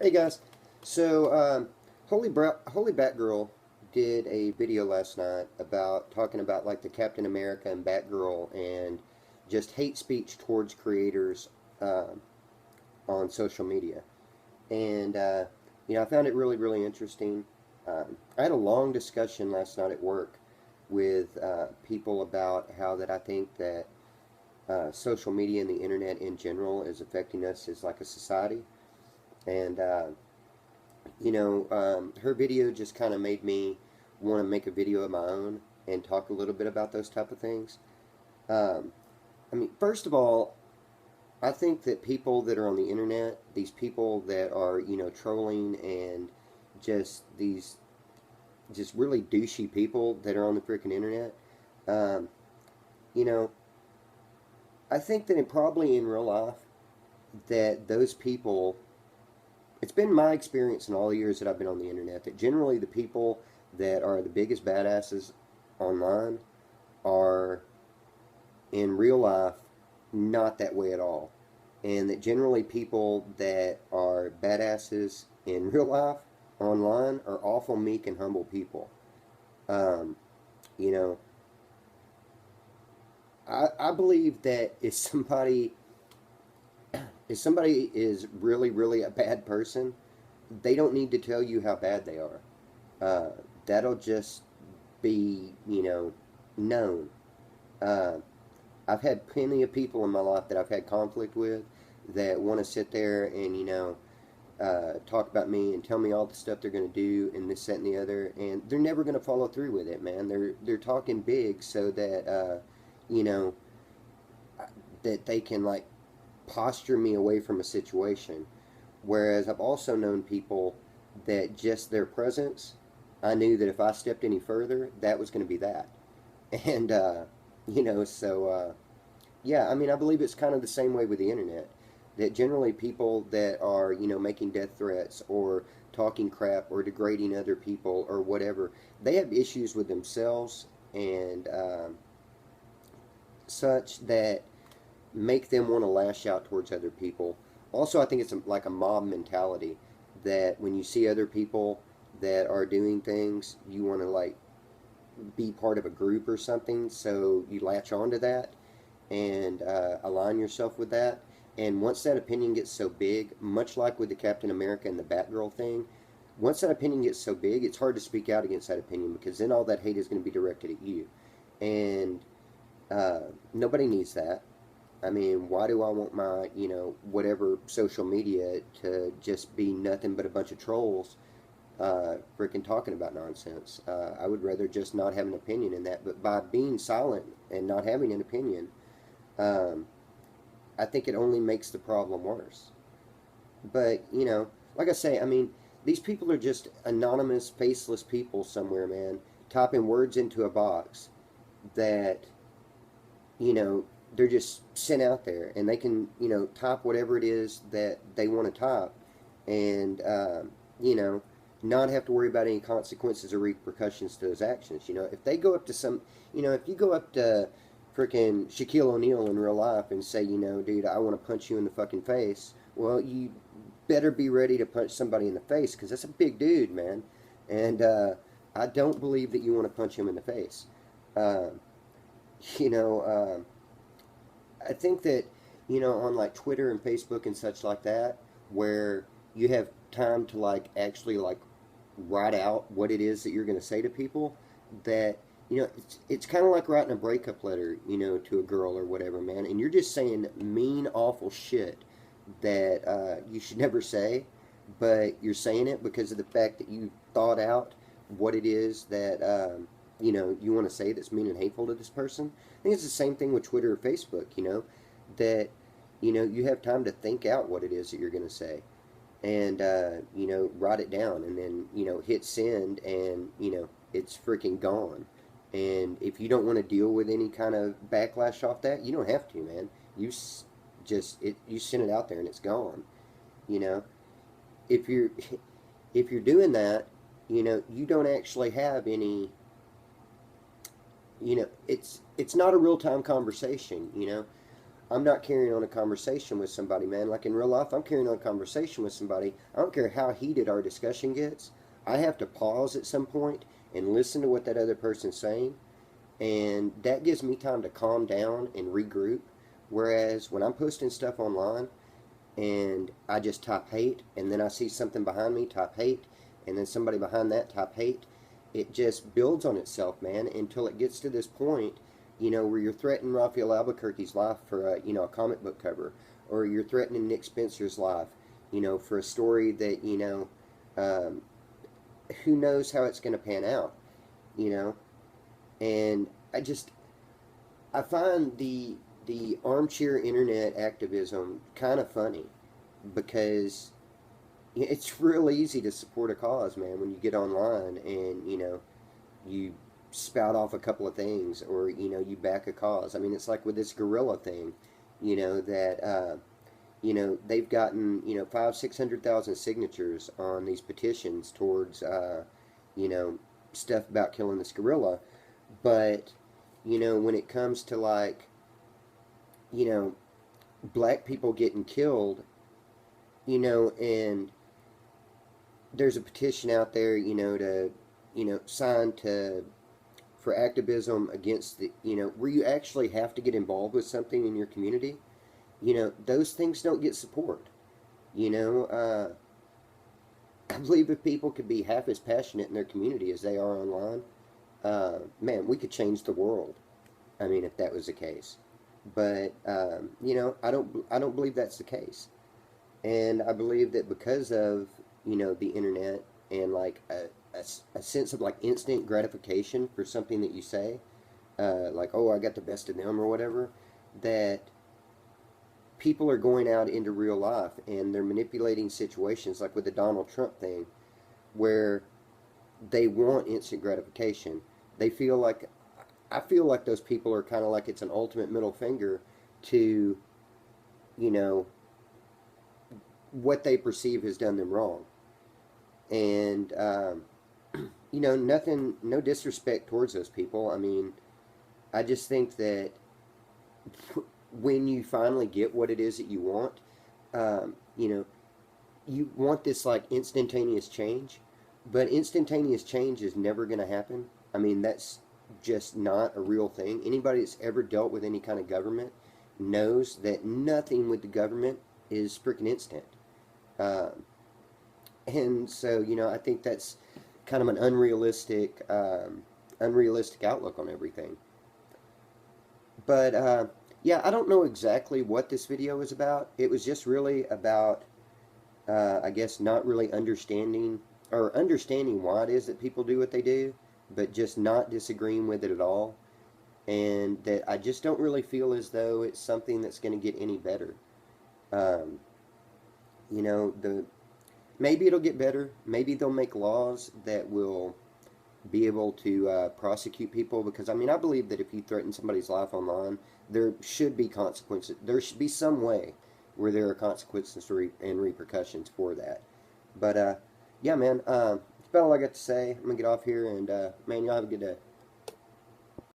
Hey guys, so Holy Batgirl did a video last night about talking about like the Captain America and Batgirl and just hate speech towards creators on social media, and I found it really interesting. I had a long discussion last night at work with people about how that I think that social media and the internet in general is affecting us as like a society, and her video just kind of made me want to make a video of my own and talk a little bit about those type of things. Um, first of all, I think that people that are on the internet, these people that are, trolling and just these just really douchey people that are on the freaking internet, um, you know, I think that probably in real life that those people, it's been my experience in all the years that I've been on the internet that generally the people that are the biggest badasses online are in real life not that way at all. And that generally people that are badasses in real life online are awful meek and humble people. Um, you know, I believe that if somebody is really a bad person, they don't need to tell you how bad they are. That'll just be, known. Uh, I've had plenty of people in my life that I've had conflict with that want to sit there and, talk about me and tell me all the stuff they're going to do and this, that, and the other, and they're never going to follow through with it, man. They're talking big so that, you know, that they can, like, posture me away from a situation. Whereas I've also known people that just their presence, I knew that if I stepped any further, that was going to be that. And, yeah, I believe it's kind of the same way with the internet. That generally people that are, making death threats or talking crap or degrading other people or whatever, they have issues with themselves and such that make them want to lash out towards other people. Also, I think it's like a mob mentality that when you see other people that are doing things, you want to like be part of a group or something, so you latch onto that and align yourself with that. And once that opinion gets so big, much like with the Captain America and the Batgirl thing, once that opinion gets so big, it's hard to speak out against that opinion because then all that hate is going to be directed at you. And nobody needs that. Why do I want my, whatever social media to just be nothing but a bunch of trolls freaking talking about nonsense? I would rather just not have an opinion in that. But by being silent and not having an opinion, um, I think it only makes the problem worse. But, like I say, these people are just anonymous, faceless people somewhere, man, typing words into a box that, you know, they're just sent out there and they can, type whatever it is that they want to type and, you know, not have to worry about any consequences or repercussions to those actions. If they go up to if you go up to freaking Shaquille O'Neal in real life and say, dude, I want to punch you in the fucking face, well, you better be ready to punch somebody in the face because that's a big dude, man. And I don't believe that you want to punch him in the face. Um, you know, I think that, on like Twitter and Facebook and such like that, where you have time to like actually like write out what it is that you're going to say to people, that, it's kind of like writing a breakup letter, to a girl or whatever, man. And you're just saying mean, awful shit that you should never say, but you're saying it because of the fact that you thought out what it is that you want to say that's mean and hateful to this person. I think it's the same thing with Twitter or Facebook. That you have time to think out what it is that you're going to say, and write it down, and then hit send, and it's freaking gone. And if you don't want to deal with any kind of backlash off that, you don't have to, man. You send it out there and it's gone. You know, if you're if you're doing that, you don't actually have any. It's not a real time conversation. I'm not carrying on a conversation with somebody, man. Like in real life, I'm carrying on a conversation with somebody. I don't care how heated our discussion gets. I have to pause at some point and listen to what that other person's saying, and that gives me time to calm down and regroup. Whereas when I'm posting stuff online and I just type hate, and then I see something behind me, type hate, and then somebody behind that type hate, it just builds on itself, man, until it gets to this point, where you're threatening Raphael Albuquerque's life for a comic book cover, or you're threatening Nick Spencer's life, for a story that, um, who knows how it's going to pan out, you know? And I find the armchair internet activism kind of funny, because it's real easy to support a cause, man, when you get online and you spout off a couple of things, or you back a cause. I mean, it's like with this gorilla thing, that they've gotten 500,000-600,000 signatures on these petitions towards you know stuff about killing this gorilla, but when it comes to like you know black people getting killed, and there's a petition out there, to sign to for activism against the where you actually have to get involved with something in your community. Those things don't get support. I believe if people could be half as passionate in their community as they are online, man, we could change the world. I mean, if that was the case. But I don't believe that's the case. And I believe that because of the internet and like a sense of like instant gratification for something that you say, like, oh, I got the best of them or whatever, that people are going out into real life and they're manipulating situations, like with the Donald Trump thing, where they want instant gratification. They feel like, I feel like those people are kind of like it's an ultimate middle finger to, you know, what they perceive has done them wrong. And, nothing, no disrespect towards those people. I mean, I just think that when you finally get what it is that you want, um, you know, you want this like instantaneous change, but instantaneous change is never going to happen. I mean, that's just not a real thing. Anybody that's ever dealt with any kind of government knows that nothing with the government is freaking instant. Um, and so, I think that's kind of an unrealistic outlook on everything. But yeah, I don't know exactly what this video is about. It was just really about, I guess, not really understanding or understanding why it is that people do what they do, but just not disagreeing with it at all. And that I just don't really feel as though it's something that's going to get any better. Um, the maybe it'll get better. Maybe they'll make laws that will be able to prosecute people, because I mean, I believe that if you threaten somebody's life online, there should be consequences. There should be some way where there are consequences and repercussions for that. But yeah, man, that's about all I got to say. I'm gonna get off here, and man, y'all have a good day.